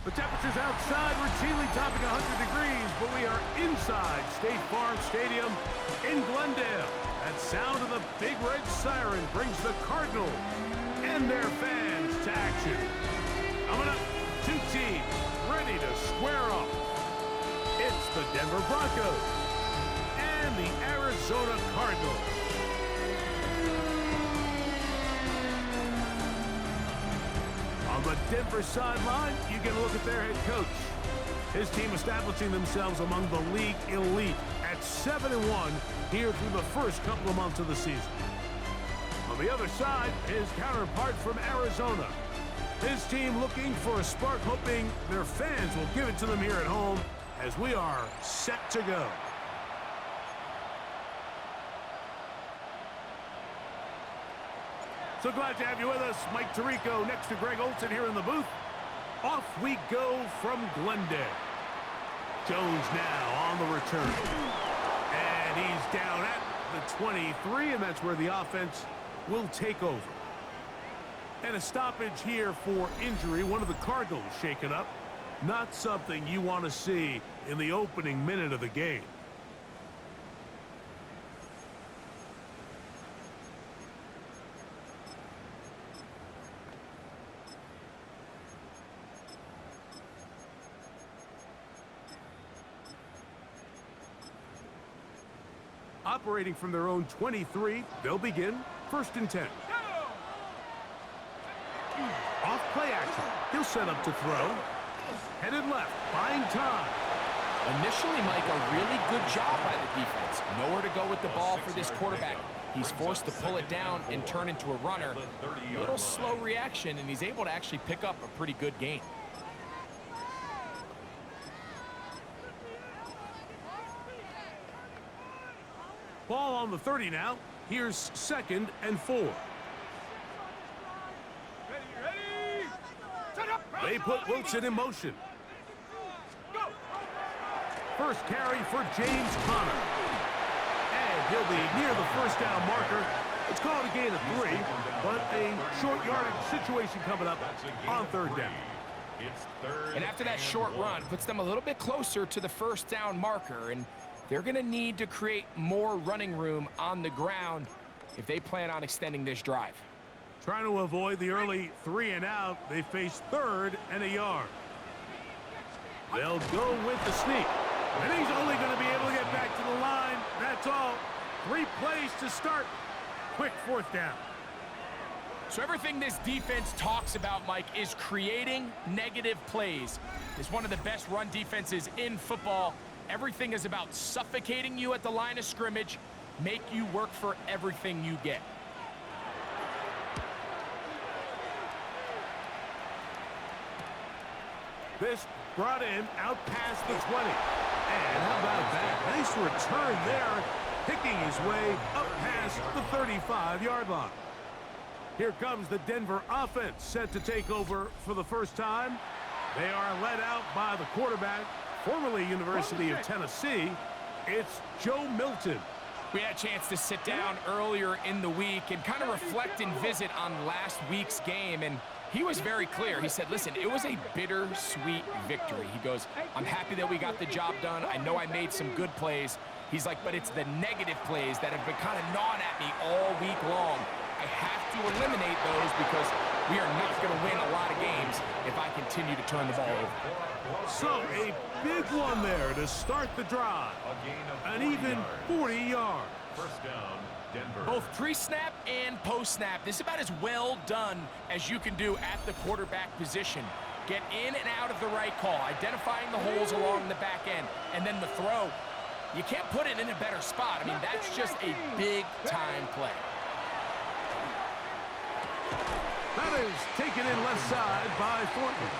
The temperatures outside routinely topping 100 degrees, but we are inside State Farm Stadium in Glendale. That sound of the big red siren brings the Cardinals and their fans to action. Coming up, two teams ready to square off. It's the Denver Broncos and the Arizona Cardinals. On the Denver sideline, you get a look at their head coach. His team establishing themselves among the league elite at 7-1 here through the first couple of months of the season. On the other side, his counterpart from Arizona. His team looking for a spark, hoping their fans will give it to them here at home as we are set to go. So glad to have you with us. Mike Tirico next to Greg Olson here in the booth. Off we go from Glendale. Jones now on the return. And he's down at the 23, and that's where the offense will take over. And a stoppage here for injury. One of the Cardinals shaken up. Not something you want to see in the opening minute of the game. Operating from their own 23, they'll begin 1st and 10. Off play action. He'll set up to throw. Headed left, buying time. Initially, Mike, a really good job by the defense. Nowhere to go with the ball for this quarterback. He's forced to pull it down and turn into a runner. A little slow reaction, and he's able to actually pick up a pretty good gain. Ball on the 30 now. Here's 2nd and 4. They put Wilson in motion. First carry for James Conner. And he'll be near the first down marker. It's called a gain of 3, but a short yardage situation coming up on 3rd down. And after that short run, puts them a little bit closer to the first down marker, and they're going to need to create more running room on the ground if they plan on extending this drive. Trying to avoid the early 3 and out, they face 3rd and a yard. They'll go with the sneak. And he's only going to be able to get back to the line. That's all. 3 plays to start. Quick 4th down. So everything this defense talks about, Mike, is creating negative plays. It's one of the best run defenses in football. Everything is about suffocating you at the line of scrimmage, make you work for everything you get. This brought in out past the 20. And how about that? Nice return there, picking his way up past the 35-yard line. Here comes the Denver offense set to take over for the first time. They are led out by the quarterback, formerly University of Tennessee. It's Joe Milton. We had a chance to sit down earlier in the week and kind of reflect and visit on last week's game, and he was very clear. He said, listen, it was a bittersweet victory. He goes, I'm happy that we got the job done. I know I made some good plays. He's like, but it's the negative plays that have been kind of gnawing at me all week long. I have to eliminate those because we are not going to win a lot of games if I continue to turn the ball over. So a big one there to start the drive. An even 40 yards. First down, Denver. Both pre-snap and post-snap, this is about as well done as you can do at the quarterback position. Get in and out of the right call, identifying the holes along the back end, and then the throw. You can't put it in a better spot. I mean, that's just a big-time play. That is taken in left side by Thornton.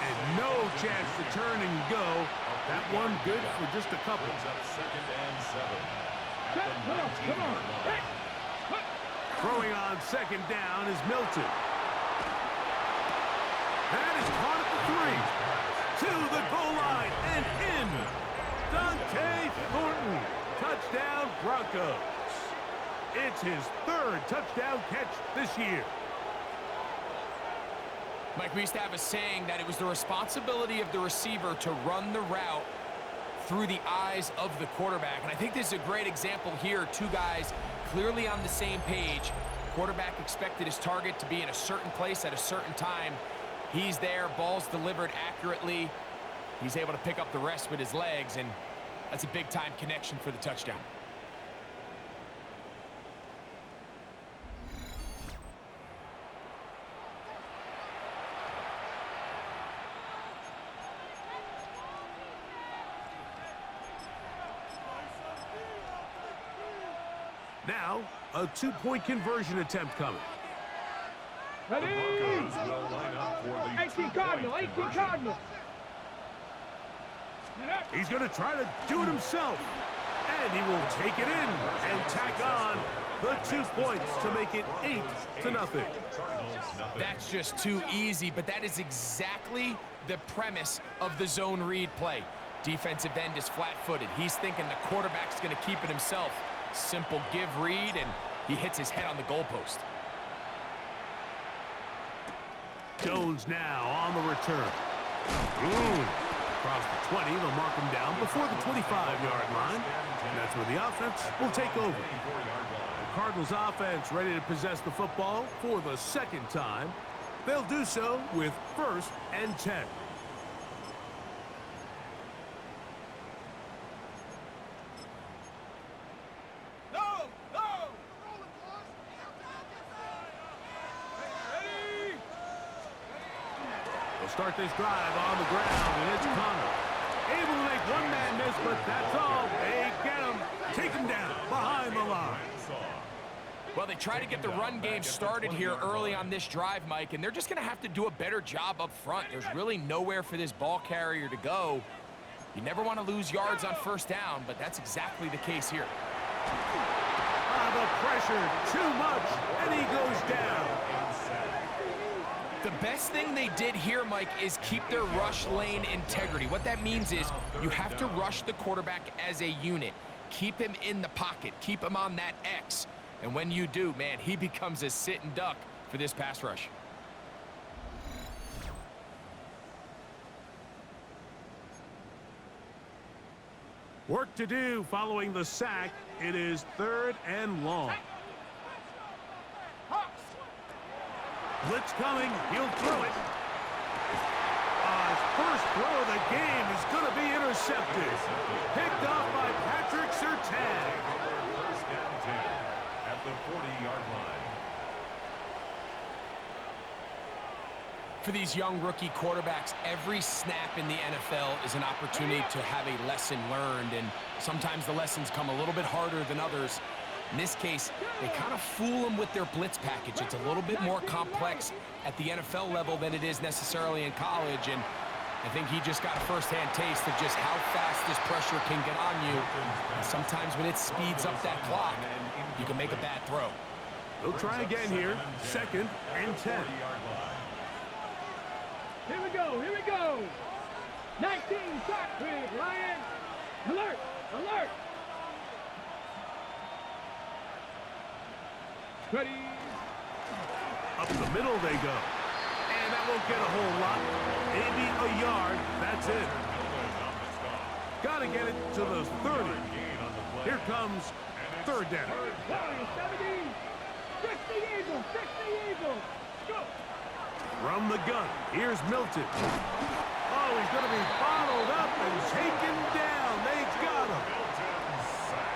And no chance to turn and go. That one good for just a couple. Second and 7. Throwing on 2nd down is Milton. That is caught at the 3. To the goal line and in. Dante Thornton. Touchdown Broncos. It's his 3rd touchdown catch this year. Mike, we used to have a saying that it was the responsibility of the receiver to run the route through the eyes of the quarterback. And I think this is a great example here. Two guys clearly on the same page. Quarterback expected his target to be in a certain place at a certain time. He's there, ball's delivered accurately. He's able to pick up the rest with his legs, and that's a big-time connection for the touchdown. Now, a two-point conversion attempt coming. The Broncos will line up for the 18 Cardinals, 18 Cardinals. He's going to try to do it himself. And he will take it in and tack on the 2 points to make it 8-0. That's just too easy, but that is exactly the premise of the zone read play. Defensive end is flat-footed. He's thinking the quarterback's going to keep it himself. Simple give read, and he hits his head on the goalpost. Jones now on the return. Across the 20, they'll mark him down before the 25-yard line. And that's where the offense will take over. The Cardinals offense ready to possess the football for the second time. They'll do so with 1st and 10. Start this drive on the ground, and it's Connor. Able to make one man miss, but that's all. They get him, take him down behind the line. Well, they try to get the run game started here early on this drive, Mike, and they're just going to have to do a better job up front. There's really nowhere for this ball carrier to go. You never want to lose yards on 1st down, but that's exactly the case here. The pressure, too much, and he goes down. The best thing they did here, Mike, is keep their rush lane integrity. What that means is you have to rush the quarterback as a unit. Keep him in the pocket. Keep him on that X. And when you do, man, he becomes a sitting duck for this pass rush. Work to do following the sack. It is 3rd and long. Blitz coming. He'll throw it. His first throw of the game is going to be intercepted. Picked off by Patrick Surtain. 1st and 10 at the 40-yard line. For these young rookie quarterbacks, every snap in the NFL is an opportunity to have a lesson learned, and sometimes the lessons come a little bit harder than others. In this case, they kind of fool them with their blitz package. It's a little bit more complex at the NFL level than it is necessarily in college, and I think he just got a first-hand taste of just how fast this pressure can get on you. And sometimes when it speeds up that clock, you can make a bad throw. They'll try again here. 2nd and 10. Here we go, here we go. 19 shot grid, Lions. Alert, alert. Ready. Up the middle they go. And that won't get a whole lot. Maybe a yard. That's it. Got to get it to the 30. Here comes 3rd down. 17. 60 Eagles, 60 Eagles. Go. From the gun, here's Milton. Oh, he's going to be bottled up and taken down. They got him.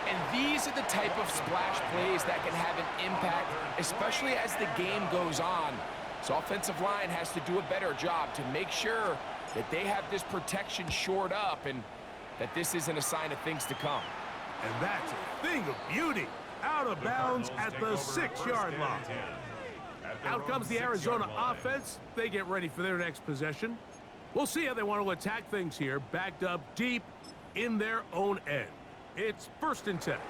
And these are the type of splash plays that can have an impact, especially as the game goes on. So offensive line has to do a better job to make sure that they have this protection shored up and that this isn't a sign of things to come. And that's a thing of beauty. Out of bounds at the 6-yard line. Out comes the Arizona offense. They get ready for their next possession. We'll see how they want to attack things here, backed up deep in their own end. It's 1st and 10. Here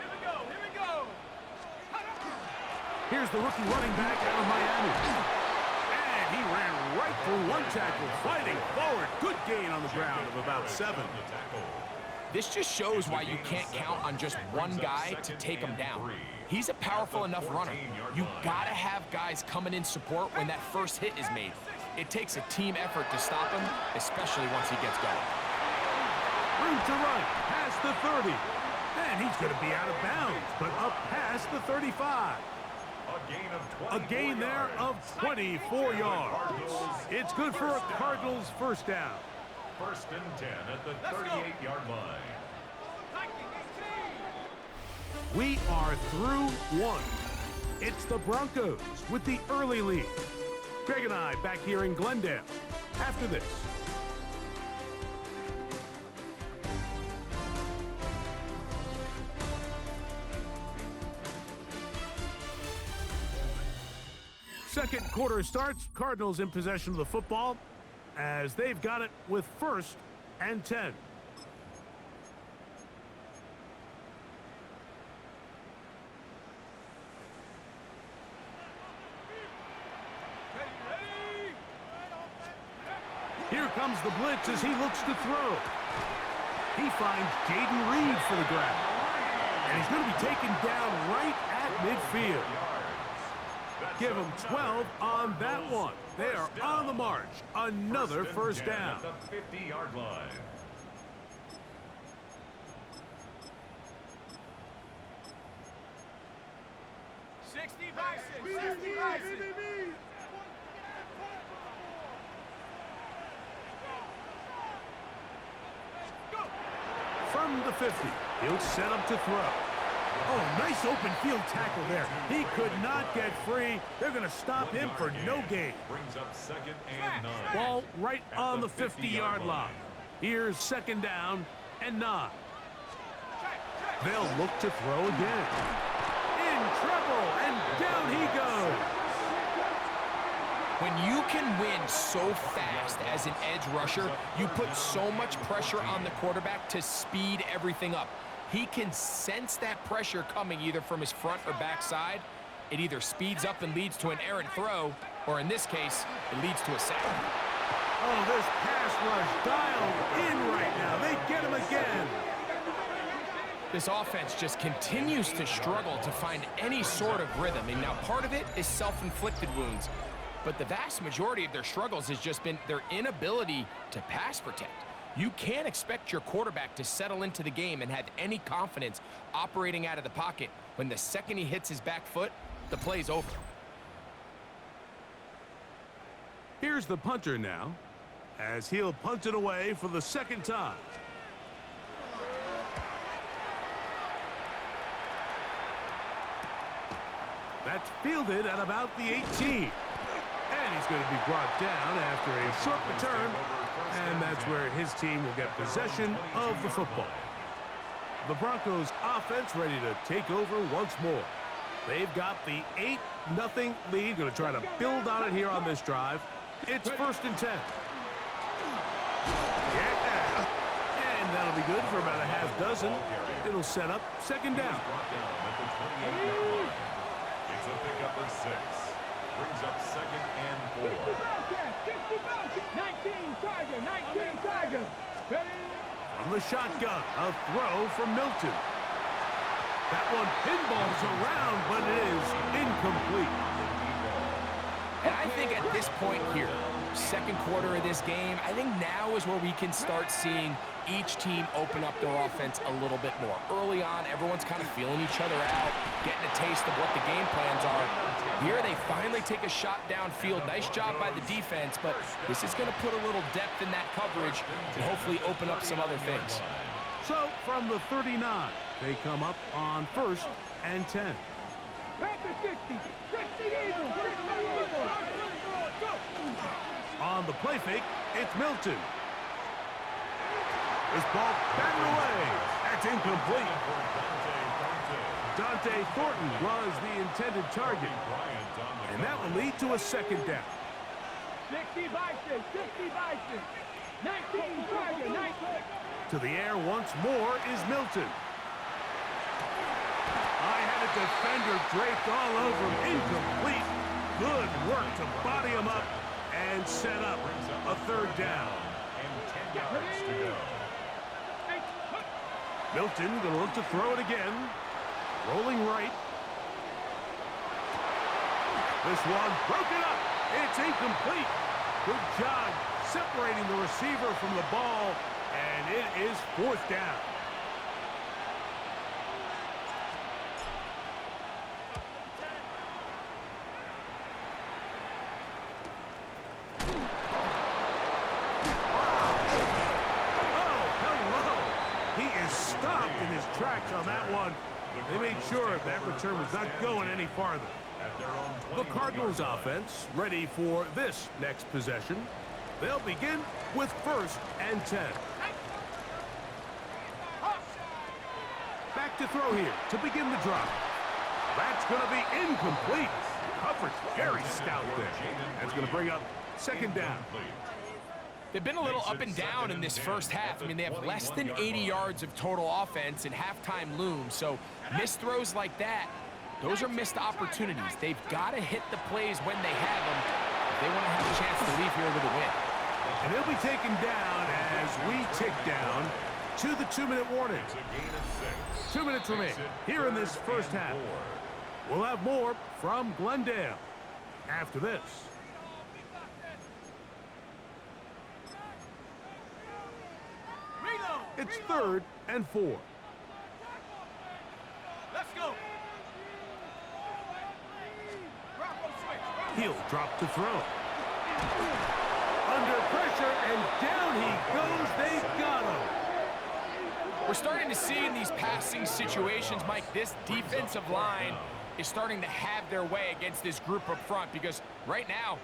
we go, here we go. Here's the rookie running back out of Miami. And he ran right through one tackle, fighting forward. Good gain on the ground of about 7. This just shows why you can't count on just one guy to take him down. He's a powerful enough runner. You gotta have guys coming in support when that first hit is made. It takes a team effort to stop him, especially once he gets going. Room to run, past the 30. And he's going to be out of bounds, but up past the 35. A gain there of 24 yards. It's good for a Cardinals first down. First and 10 at the 38-yard line. We are through one. It's the Broncos with the early lead. Greg and I back here in Glendale after this. Second quarter starts. Cardinals in possession of the football as they've got it with first and 10. Here comes the blitz as he looks to throw. He finds Jaden Reed for the grab. And he's going to be taken down right at midfield. Give him 12 on that one. They are on the march. Another first down. At the 50-yard line. From the 50, he'll set up to throw. Oh, nice open field tackle there. He could not get free. They're going to stop him for no gain. Brings up second and 9. Ball right on the 50-yard line. Here's second down and 9. They'll look to throw again. In trouble, and down he goes. When you can win so fast as an edge rusher, you put so much pressure on the quarterback to speed everything up. He can sense that pressure coming either from his front or back side. It either speeds up and leads to an errant throw, or in this case, it leads to a sack. Oh, this pass rush dialed in right now. They get him again. This offense just continues to struggle to find any sort of rhythm. And now part of it is self-inflicted wounds. But the vast majority of their struggles has just been their inability to pass protect. You can't expect your quarterback to settle into the game and have any confidence operating out of the pocket when the second he hits his back foot, the play's over. Here's the punter now, as he'll punt it away for the second time. That's fielded at about the 18. And he's going to be brought down after a short return. And that's where his team will get possession of the football. The Broncos offense ready to take over once more. They've got the 8-0 lead. Going to try to build on it here on this drive. It's first and 10. Yeah. And that'll be good for about a half dozen. It'll set up second down. It's a pickup of 6. Brings up second and 4. 19 Tiger. Ready? From the shotgun, a throw from Milton. That one pinballs around, but it is incomplete. And I think at this point here, second quarter of this game, I think now is where we can start seeing each team open up their offense a little bit more. Early on, everyone's kind of feeling each other out, getting a taste of what the game plans are. Here they finally take a shot downfield. Nice job by the defense, but this is going to put a little depth in that coverage and hopefully open up some other things. So from the 39, they come up on first and 10. Panther 60 Eagles. On the play fake, it's Milton. This ball batted away. That's incomplete. Dante Thornton was the intended target. And that will lead to a second down. 60 Bison. 19 Tiger. 19. To the air once more is Milton. I had a defender draped all over him. Incomplete. Good work to body him up and set up a third down. And 10 yards to go. Milton going to look to throw it again. Rolling right. This one broken up. It's incomplete. Good job separating the receiver from the ball, and it is fourth down. Stopped in his tracks on that one. They made sure that return was not going any farther. The Cardinals offense ready for this next possession. They'll begin with 1st and 10. Back to throw here to begin the drive. That's going to be incomplete. Coverage very stout there. That's going to bring up 2nd down. They've been a little up and down in this first half. I mean, they have less than 80 yards of total offense and halftime looms. So missed throws like that, those are missed opportunities. They've got to hit the plays when they have them if they want to have a chance to leave here with a win. And he'll be taken down as we tick down to the 2-minute warning. 2 minutes remain here in this first half. We'll have more from Glendale after this. It's 3rd and 4. Let's go. He'll drop to throw. Under pressure, and down he goes. They got him. We're starting to see in these passing situations, Mike, this defensive line is starting to have their way against this group up front because right now,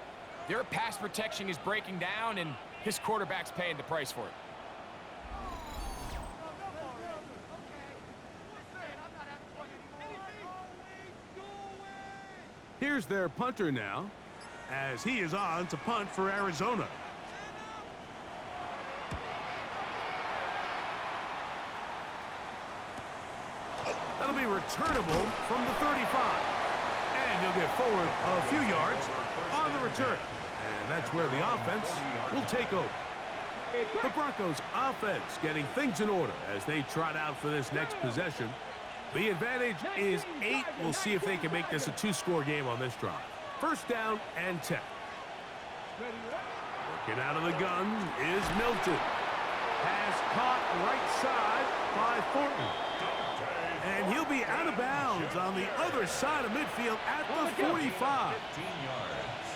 their pass protection is breaking down, and his quarterback's paying the price for it. Here's their punter now, as he is on to punt for Arizona. That'll be returnable from the 35. And he'll get forward a few yards on the return. And that's where the offense will take over. The Broncos offense getting things in order as they trot out for this next possession. The advantage is 8. We'll see if they can make this a 2-score game on this drive. 1st down and 10. Working out of the gun is Milton. Pass caught right side by Thornton. And he'll be out of bounds on the other side of midfield at the 45. 15 yards.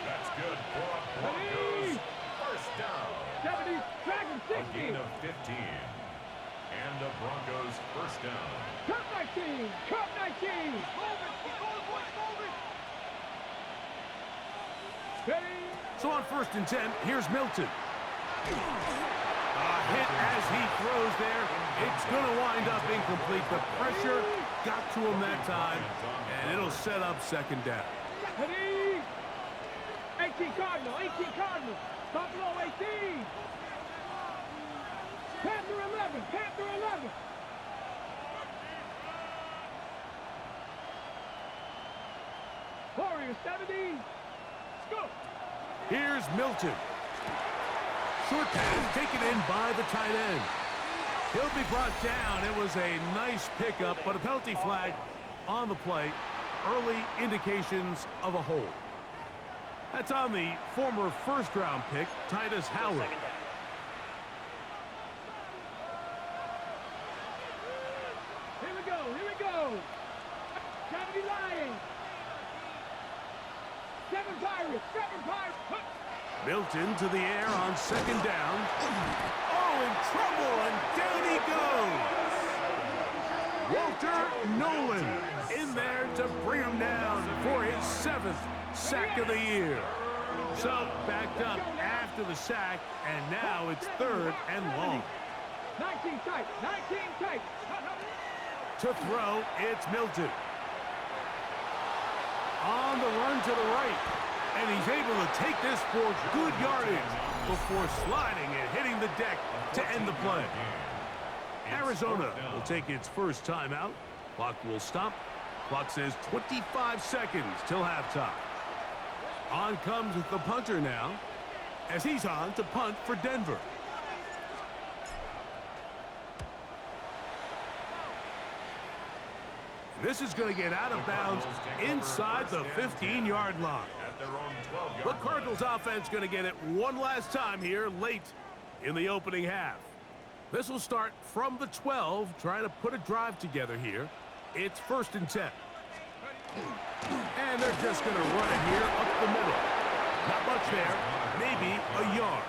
That's good for Broncos. 1st down. 70, dragon 60. A gain of 15. And the Broncos 1st down. Cup 19. Cup 19. So on 1st and 10, here's Milton. A hit as he throws there. It's going to wind up incomplete. The pressure got to him that time, and it'll set up 2nd down. 18 Cardinals. 18 Cardinals. Buffalo 18. Panther 11. Panther 11. Warriors 70. Let's go. Here's Milton. Short pass taken in by the tight end. He'll be brought down. It was a nice pickup, but a penalty flag on the play. Early indications of a hold. That's on the former 1st-round pick, Titus Howard. Here we go. Here we go. 70 Lions. 7 Pirates. 7 Pirates. Milton to the air on 2nd down. Oh, in trouble, and down he goes. Walter Nolan in there to bring him down for his 7th sack of the year. So backed up after the sack, and now it's 3rd and long. 19 tight. 19 tight. To throw, it's Milton. On the run to the right. And he's able to take this for good yardage before sliding and hitting the deck to end the play. Arizona will take its first timeout. Clock will stop. Clock says 25 seconds till halftime. On comes the punter now as he's on to punt for Denver. This is going to get out of bounds inside the 15-yard line. At their own 12-yard The line. Cardinals offense going to get it one last time here late in the opening half. This will start from the 12, trying to put a drive together here. It's 1st and 10. And they're just going to run it here up the middle. Not much there, maybe a yard.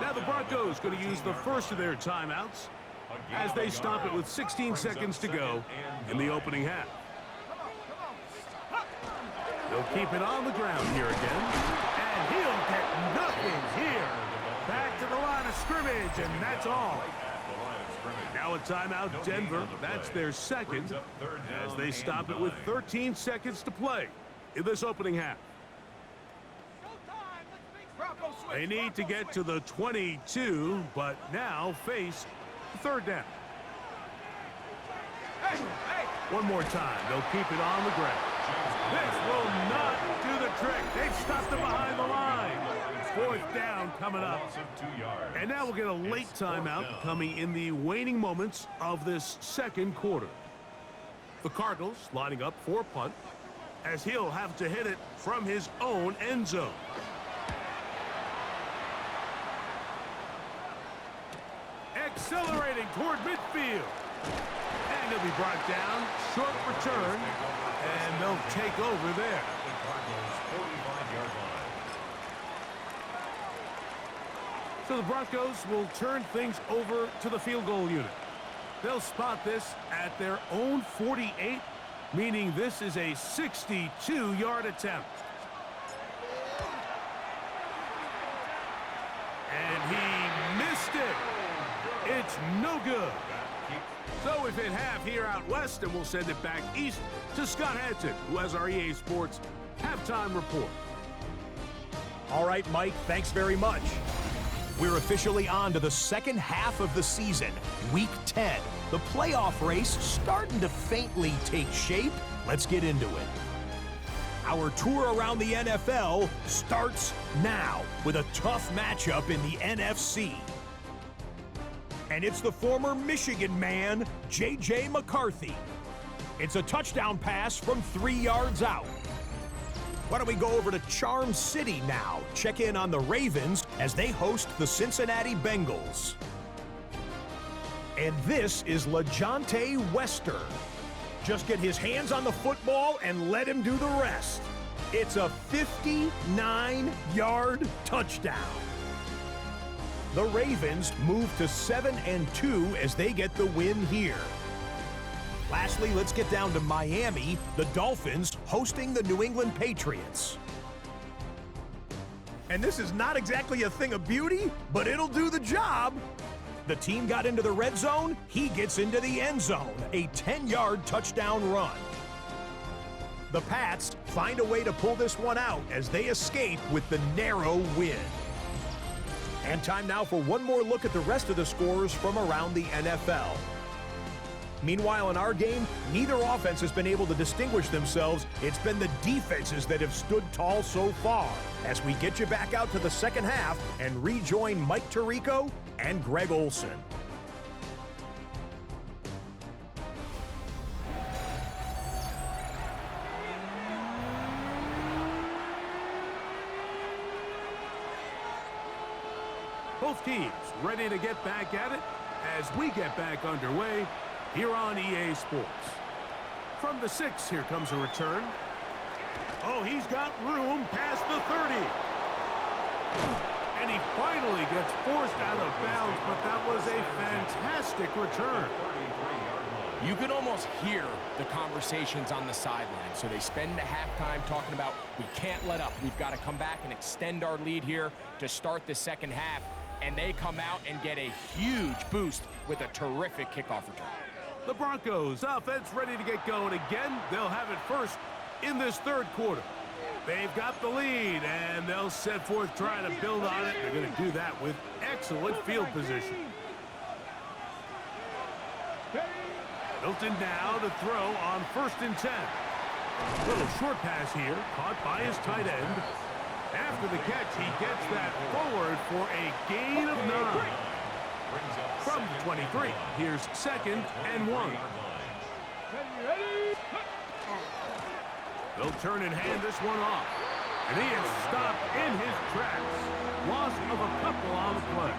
Now the Broncos going to use the first of their timeouts as they stop it with 16 seconds to go in the opening half. They'll keep it on the ground here again. And he'll get nothing here. Back to the line of scrimmage, and that's all. Now a timeout, Denver. That's their second as they stop it with 13 seconds to play in this opening half. They need to get to the 22, but now face 3rd down. One more time. They'll keep it on the ground. This will not do the trick. They've stopped it behind the line. 4th down coming up. And now we'll get a late timeout coming in the waning moments of this 2nd quarter. The Cardinals lining up for a punt as he'll have to hit it from his own end zone. Accelerating toward midfield. And he'll be brought down. Short return. And they'll take over there. So the Broncos will turn things over to the field goal unit. They'll spot this at their own 48, meaning this is a 62-yard attempt. And he missed it. It's no good. So if it have here out west, and we'll send it back east to Scott Hanson, who has our EA Sports halftime report. All right, Mike, thanks very much. We're officially on to the second half of the season, Week 10. The playoff race starting to faintly take shape. Let's get into it. Our tour around the NFL starts now with a tough matchup in the NFC. And it's the former Michigan man, J.J. McCarthy. It's a touchdown pass from 3 yards out. Why don't we go over to Charm City now, check in on the Ravens as they host the Cincinnati Bengals. And this is LaJohntay Wester. Just get his hands on the football and let him do the rest. It's a 59-yard touchdown. The Ravens move to 7-2 as they get the win here. Lastly, let's get down to Miami, the Dolphins hosting the New England Patriots. And this is not exactly a thing of beauty, but it'll do the job. The team got into the red zone, he gets into the end zone, a 10-yard touchdown run. The Pats find a way to pull this one out as they escape with the narrow win. And time now for one more look at the rest of the scores from around the NFL. Meanwhile, in our game, neither offense has been able to distinguish themselves. It's been the defenses that have stood tall so far. As we get you back out to the second half and rejoin Mike Tirico and Greg Olson. Both teams ready to get back at it as we get back underway here on EA Sports. From the 6, here comes a return. Oh, he's got room past the 30. And he finally gets forced out of bounds, but that was a fantastic return. You can almost hear the conversations on the sideline. So they spend the halftime talking about, we can't let up. We've got to come back and extend our lead here to start the second half. And they come out and get a huge boost with a terrific kickoff return. The Broncos offense ready to get going again. They'll have it first in this third quarter. They've got the lead, and they'll set forth trying to build on it. They're going to do that with excellent field position. Hilton now to throw on 1st and 10. Little short pass here, caught by his tight end. After the catch, he gets that forward for a gain of 9. From 23, here's 2nd and 1. Ready? They'll turn and hand this one off. And he is stopped in his tracks. Loss of a couple on the play.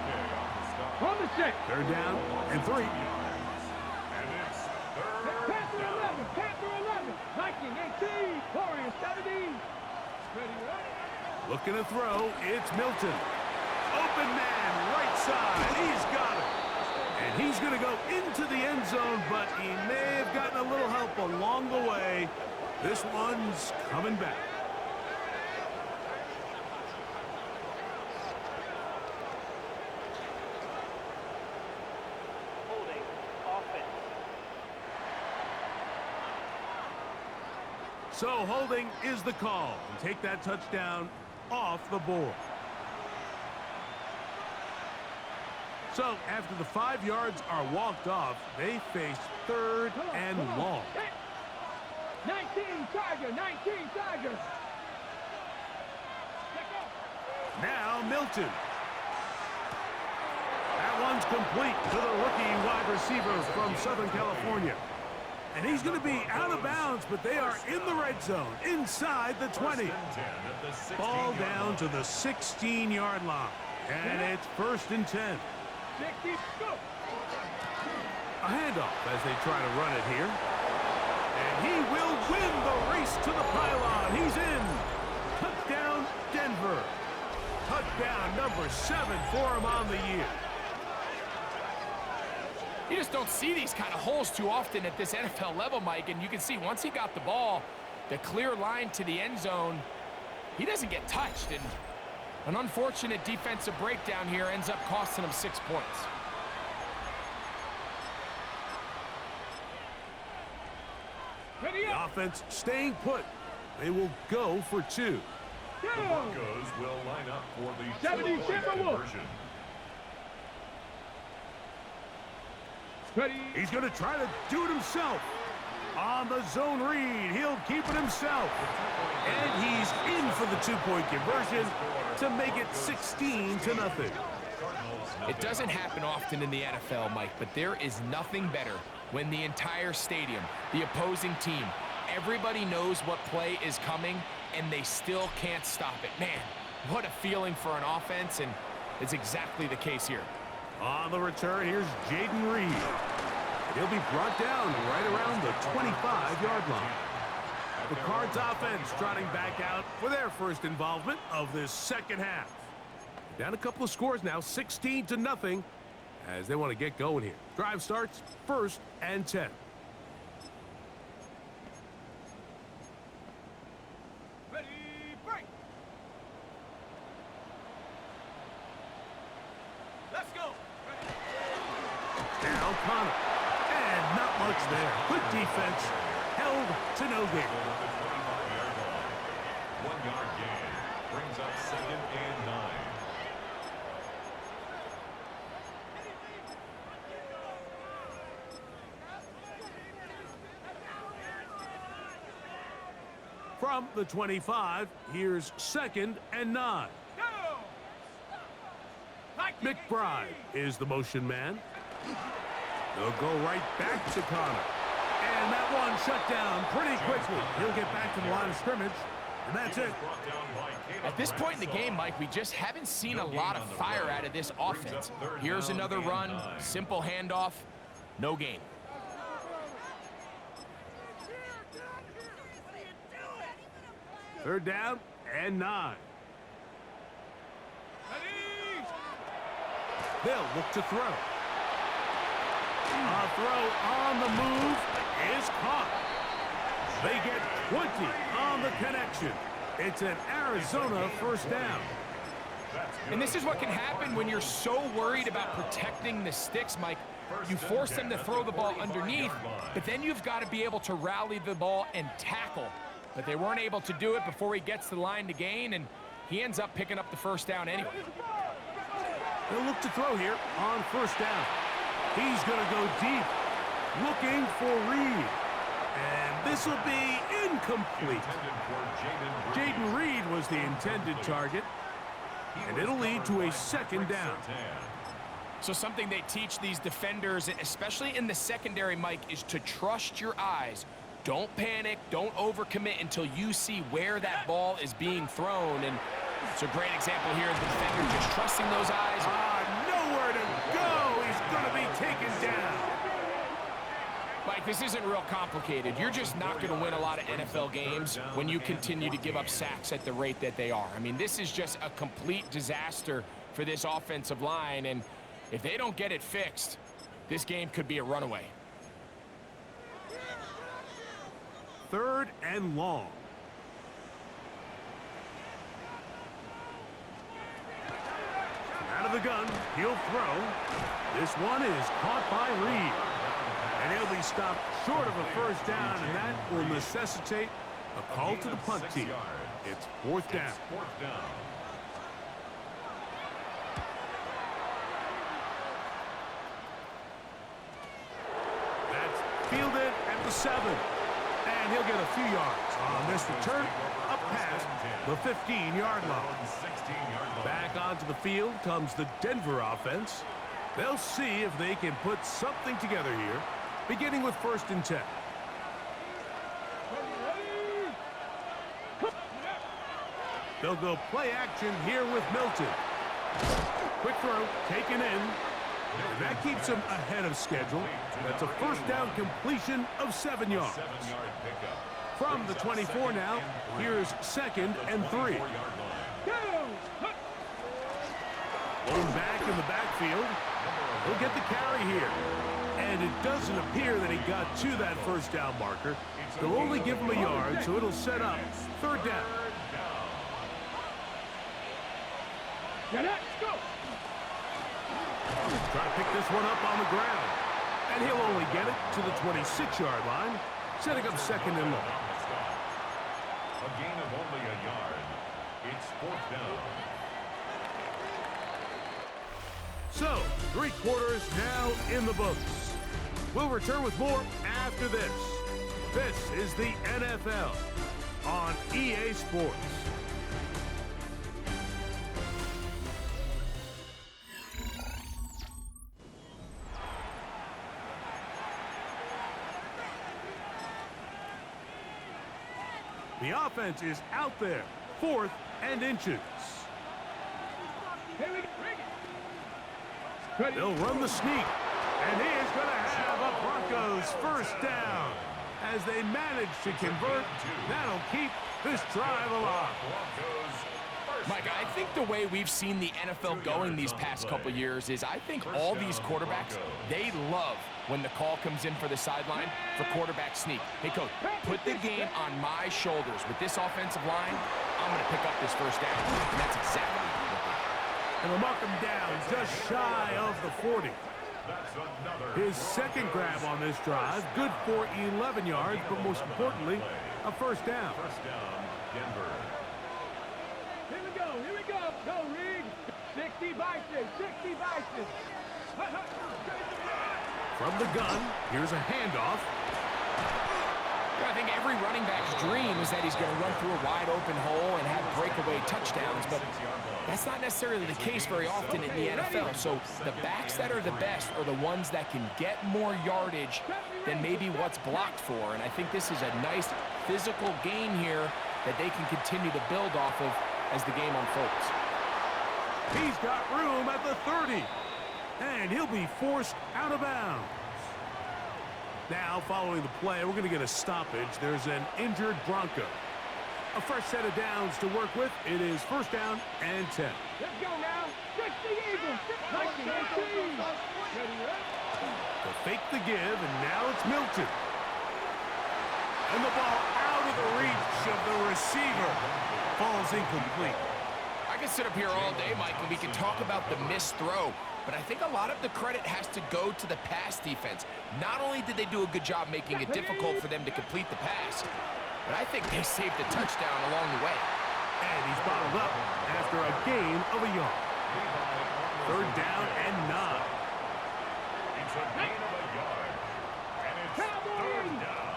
On the 6. They're down and 3. And it's third Panther down. 11. Panther 11. Viking 18. Warriors 17. Ready? Looking to throw. It's Milton. Open man, right side. He's got it. And he's going to go into the end zone, but he may have gotten a little help along the way. This one's coming back. Holding offense. So holding is the call. And take that touchdown off the board. So after the 5 yards are walked off, they face third and long. 19 Tiger. 19 Tiger. Now Milton. That one's complete to the rookie wide receiver from Southern California. And he's going to be out of bounds, but they are in the red zone, inside the 20. Ball down to the 16-yard line. And it's 1st and 10. 60, go. A handoff as they try to run it here. And he will win the race to the pylon. He's in. Touchdown, Denver. Touchdown number 7 for him on the year. You just don't see these kind of holes too often at this NFL level, Mike, and you can see once he got the ball, the clear line to the end zone, he doesn't get touched, and an unfortunate defensive breakdown here ends up costing him 6 points. Ready The up. offense staying put. They will go for 2. The Broncos will line up for the 70 two-point Timberwolves. conversion. Ready? He's going to try to do it himself. On the zone read, he'll keep it himself. And he's in for the 2-point conversion to make it 16-0. It doesn't happen often in the NFL, Mike, but there is nothing better when the entire stadium, the opposing team, everybody knows what play is coming, and they still can't stop it. Man, what a feeling for an offense, and it's exactly the case here. On the return, here's Jaden Reed. He'll be brought down right around the 25-yard line. The Cards offense trotting back out for their first involvement of this second half. Down a couple of scores now, 16-0, as they want to get going here. Drive starts 1st and 10. Ready, break. Let's go. Now Connor. And not much there. Good defense. Held to no gain. 1-yard gain brings up 2nd and 9. From the 25, here's 2nd and 9. McBride is the motion man. They'll go right back to Connor. And that one shut down pretty quickly. He'll get back to the line of scrimmage, and that's it. At this point in the game, Mike, we just haven't seen a lot of fire out of this offense. Here's another run, simple handoff, no gain. Third down and 9. They'll look to throw. A throw on the move is caught. They get 20 on the connection. It's an Arizona first down. And this is what can happen when you're so worried about protecting the sticks, Mike. You force them to throw the ball underneath, but then you've got to be able to rally the ball and tackle. But they weren't able to do it before he gets to the line to gain, and he ends up picking up the first down anyway. They'll look to throw here on first down. He's going to go deep, looking for Reed. And this will be incomplete. Jaden Reed was the intended target, and it'll lead to a second down. So something they teach these defenders, especially in the secondary, Mike, is to trust your eyes. Don't panic, don't overcommit until you see where that ball is being thrown. And it's a great example here of the defender just trusting those eyes. Nowhere to go. He's going to be taken down. Mike, this isn't real complicated. You're just not going to win a lot of NFL games when you continue to give up sacks at the rate that they are. I mean, this is just a complete disaster for this offensive line, and if they don't get it fixed, this game could be a runaway. 3rd and long. Out of the gun, he'll throw. This one is caught by Reed. And he'll be stopped short of a first down, and that will necessitate a call to the punt team. It's 4th down. That's fielded at the 7. And he'll get a few yards on this return up past the 15-yard line. Back onto the field comes the Denver offense. They'll see if they can put something together here, beginning with 1st and 10. They'll go play action here with Milton. Quick throw, taken in. And that keeps him ahead of schedule. That's a first down completion of 7 yards. From the 24 now, here's 2nd and 3. Going back in the backfield. He'll get the carry here. And it doesn't appear that he got to that first down marker. They'll only give him a yard, so it'll set up 3rd down. Let's go. Try to pick this one up on the ground. And he'll only get it to the 26-yard line, setting up 2nd and long. A gain of only a yard. It's 4th down. So, 3 quarters now in the books. We'll return with more after this. This is the NFL on EA Sports. The offense is out there, 4th and inches. Here we go. They'll run the sneak, and he is going to have a Broncos first down. As they manage to convert, that'll keep this drive alive. Mike, I think the way we've seen the NFL going these past couple years is I think all these quarterbacks, they love when the call comes in for the sideline for quarterback sneak. Hey, coach, put the game on my shoulders. With this offensive line, I'm going to pick up this first down. And that's exactly what they did. And they'll mark him down just shy of the 40. His 2nd grab on this drive, good for 11 yards, but most importantly, a first down. Denver. Here we go. Here we go. Go, Reed. 60 Vices. 60 Vices. From the gun, here's a handoff. I think every running back's dream is that he's going to run through a wide open hole and have breakaway touchdowns, but that's not necessarily the case very often in the NFL. So the backs that are the best are the ones that can get more yardage than maybe what's blocked for. And I think this is a nice physical game here that they can continue to build off of as the game unfolds. He's got room at the 30, and he'll be forced out of bounds. Now, following the play, we're going to get a stoppage. There's an injured Bronco. A fresh set of downs to work with. It is first down and 10. Let's go now. 60 Eagles. 19. They'll fake the give, and now it's Milton. And the ball out of the reach of the receiver. Falls incomplete. I can sit up here all day, Mike, and we can talk about the missed throw, but I think a lot of the credit has to go to the pass defense. Not only did they do a good job making it difficult for them to complete the pass, but I think they saved a touchdown along the way. And he's bottled up after a gain of a yard. Third down and 9. It's a gain of a yard. And it's 3rd down.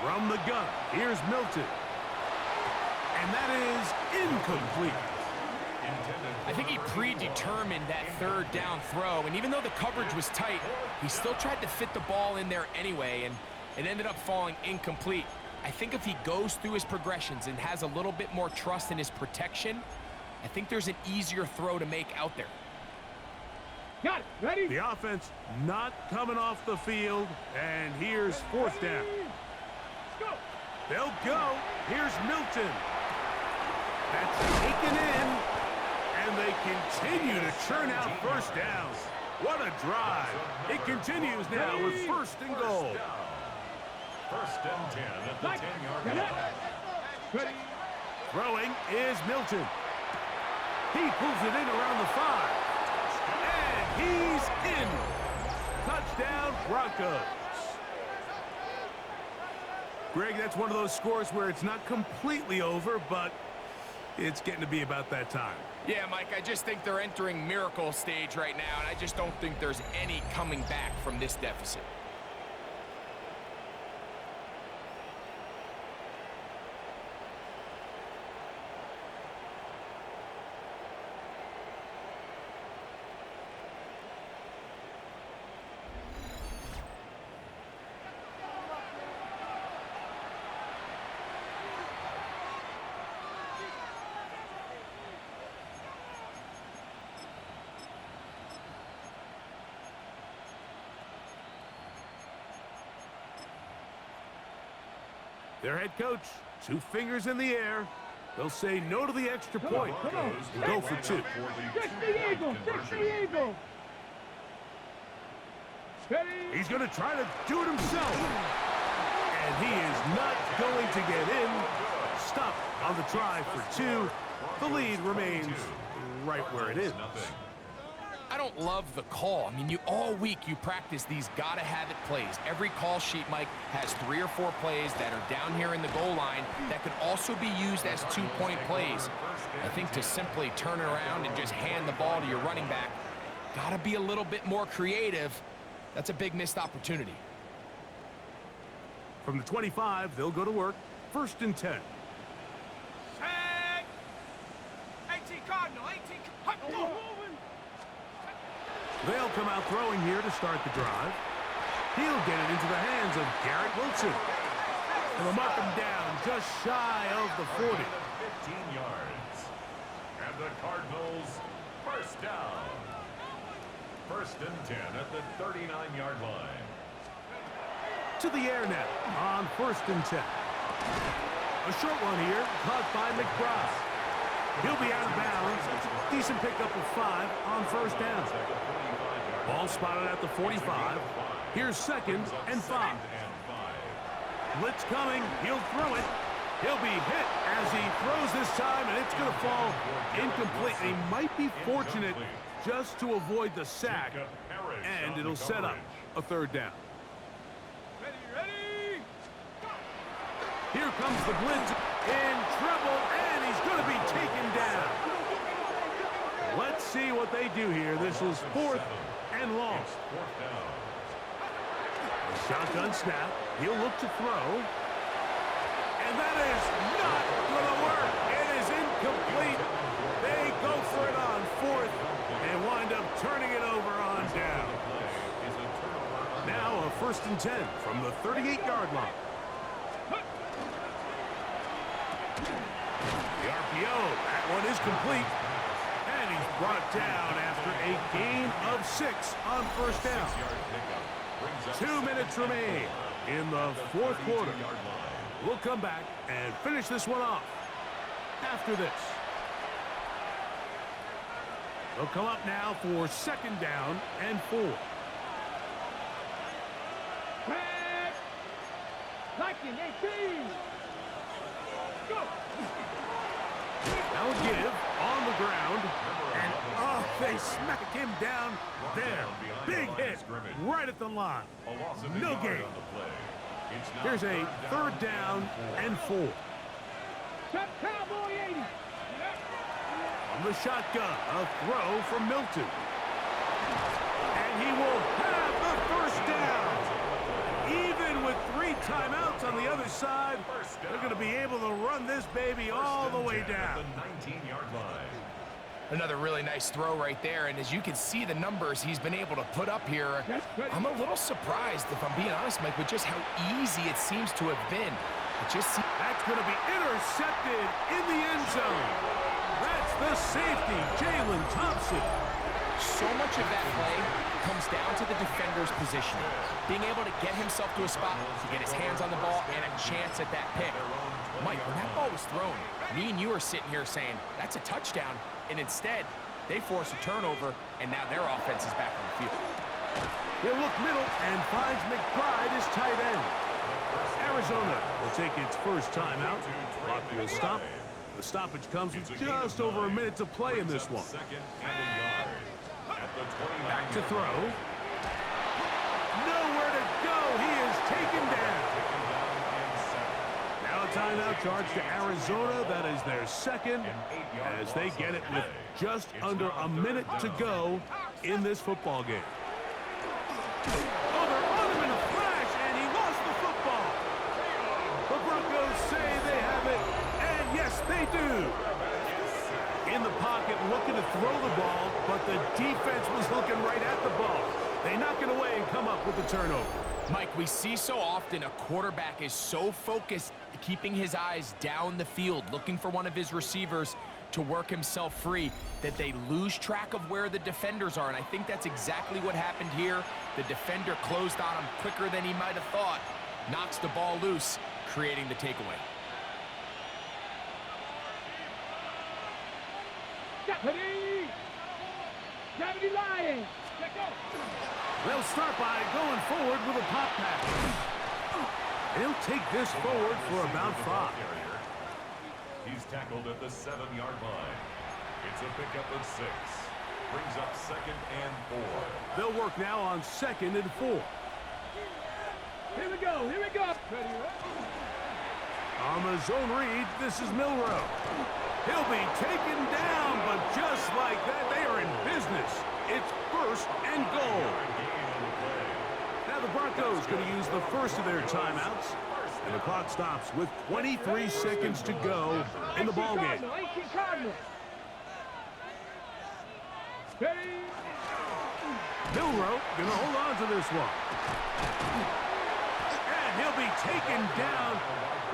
From the gun, here's Milton. And that is incomplete. I think he predetermined that third down throw, and even though the coverage was tight, he still tried to fit the ball in there anyway, and it ended up falling incomplete. I think if he goes through his progressions and has a little bit more trust in his protection, I think there's an easier throw to make out there. Got it. Ready? The offense not coming off the field, and here's fourth down. Go. They'll go. Here's Milton. That's taken in, and they continue to churn out first downs. What a drive. It continues now with first and goal. First and 10 at the 10-yard line. Ready? Throwing is Milton. He pulls it in around the 5. And he's in. Touchdown, Broncos. Greg, that's one of those scores where it's not completely over, but it's getting to be about that time. Yeah, Mike, I just think they're entering miracle stage right now, and I just don't think there's any coming back from this deficit. Their head coach, 2 fingers in the air. They'll say no to the extra point. Come on. Go for 2. Fix the eagle. Fix the eagle. Ready? He's going to try to do it himself. And he is not going to get in. Stop on the try for 2. The lead remains right where it is. I don't love the call. I mean, all week you practice these gotta-have-it plays. Every call sheet, Mike, has 3 or 4 plays that are down here in the goal line that could also be used as 2-point plays. I think to simply turn it around and just hand the ball to your running back, gotta be a little bit more creative. That's a big missed opportunity. From the 25, they'll go to work. First and 10. Set. 18 Cardinal, 18 Cardinal. They'll come out throwing here to start the drive. He'll get it into the hands of Garrett Wilson. And they'll mark him down just shy of the 40. 15 yards. And the Cardinals first down. First and 10 at the 39-yard line. To the air now on first and 10. A short one here, caught by McBride. He'll be out of bounds. Decent pickup of 5 on first down. Ball spotted at the 45. Here's second and 5. Blitz coming. He'll throw it. He'll be hit as he throws this time, and it's going to fall incomplete. He might be fortunate just to avoid the sack, and it'll set up a third down. Ready, ready. Here comes the blitz in trouble, and he's going to be taken down. Let's see what they do here. This is 4th and long. A shotgun snap. He'll look to throw. And that is not going to work. It is incomplete. They go for it on 4th and wind up turning it over on down. Now a first and 10 from the 38-yard line. The RPO. That one is complete. And he's brought down after a gain of 6 on first down. 2 minutes remain in the 4th quarter. We'll come back and finish this one off after this. They'll come up now for second down and 4. Back. Liking 18. Go. Now a give on the ground. And, oh, they smacked him down there. Big hit right at the line. No gain. Here's a third down and 4. Shot Cowboy 80. From the shotgun, a throw from Milton. And he will have the first down. Even with 3 timeouts on the other side, they're going to be able to run this baby all the way down. Another really nice throw right there, and as you can see the numbers he's been able to put up here, I'm a little surprised, if I'm being honest, Mike, with just how easy it seems to have been. That's going to be intercepted in the end zone. That's the safety, Jalen Thompson. So much of that play comes down to the defender's positioning, being able to get himself to a spot to get his hands on the ball and a chance at that pick. Mike, when that ball was thrown, me and you are sitting here saying, that's a touchdown, and instead, they force a turnover, and now their offense is back on the field. He'll look middle and finds McBride as tight end. Arizona will take its first timeout. Clock will stop. The stoppage comes with just over a minute to play in this one. Back to throw. Nowhere to go. He is taken down. Now a timeout charge to Arizona. That is their second as they get it with just under a minute to go in this football game. Oh, they're on him in a flash, and he lost the football. The Broncos say they have it, and yes, they do. In the pocket, looking to throw the ball, but the defense was looking right at the ball. They knock it away and come up with the turnover. Mike, we see so often a quarterback is so focused, keeping his eyes down the field, looking for one of his receivers to work himself free, that they lose track of where the defenders are, and I think that's exactly what happened here. The defender closed on him quicker than he might have thought, knocks the ball loose, creating the takeaway. Deputy Lions. Let's go. They'll start by going forward with a pop pass. He'll take this forward for about 5. He's tackled at the 7-yard line. It's a pickup of 6. Brings up 2nd and 4. They'll work now on 2nd and 4. Here we go. Here we go. On the zone read, this is Milrow. He'll be taken down, but just like that, they are in business. It's 1st and goal. Now the Broncos going to use the first of their timeouts. And the clock stops with 23 seconds to go in the ballgame. Milrow going to hold on to this one. And he'll be taken down.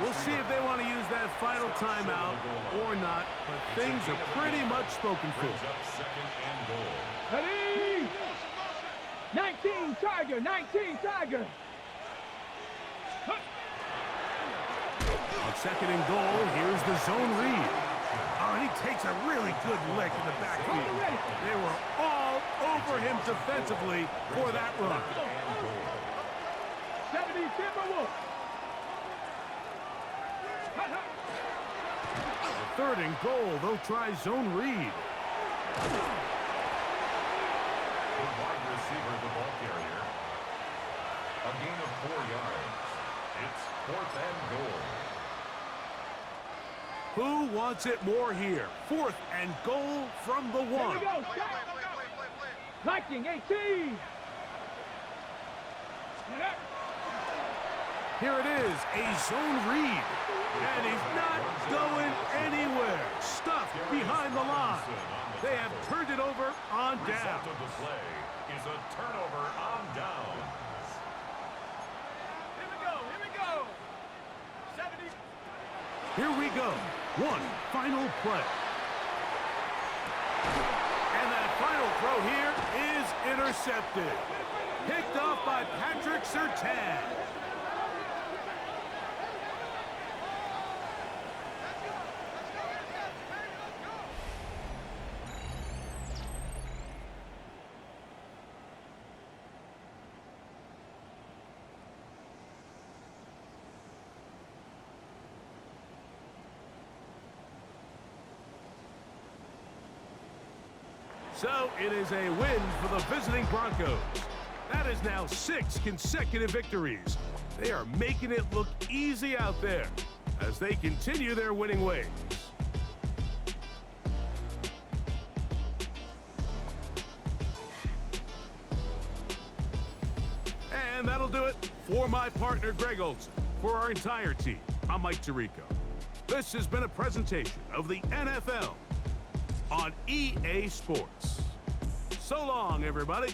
We'll see if they want to use that final timeout or not, but things are pretty much spoken for. Ready? 19 Tiger, 19 Tiger. On 2nd and goal, here's the zone read. Oh, and he takes a really good lick in the backfield. They were all over him defensively for that run. 70 Timberwolves. 3rd and goal, they'll try zone read. The wide receiver, the ball carrier. A gain of 4 yards. It's 4th and goal. Who wants it more here? 4th and goal from the 1. Here we go. Viking 18. Here it is, a zone read. And he's not going anywhere. Stuffed behind the line. They have turned it over on down. Result of the play is a turnover on downs. Here we go. Here we go. 70. Here we go. One final play. And that final throw here is intercepted. Picked off by Patrick Surtain. So it is a win for the visiting Broncos. That is now 6 consecutive victories. They are making it look easy out there as they continue their winning ways. And that'll do it for my partner, Greg Olson. For our entire team, I'm Mike Tirico. This has been a presentation of the NFL on EA Sports. So long, everybody.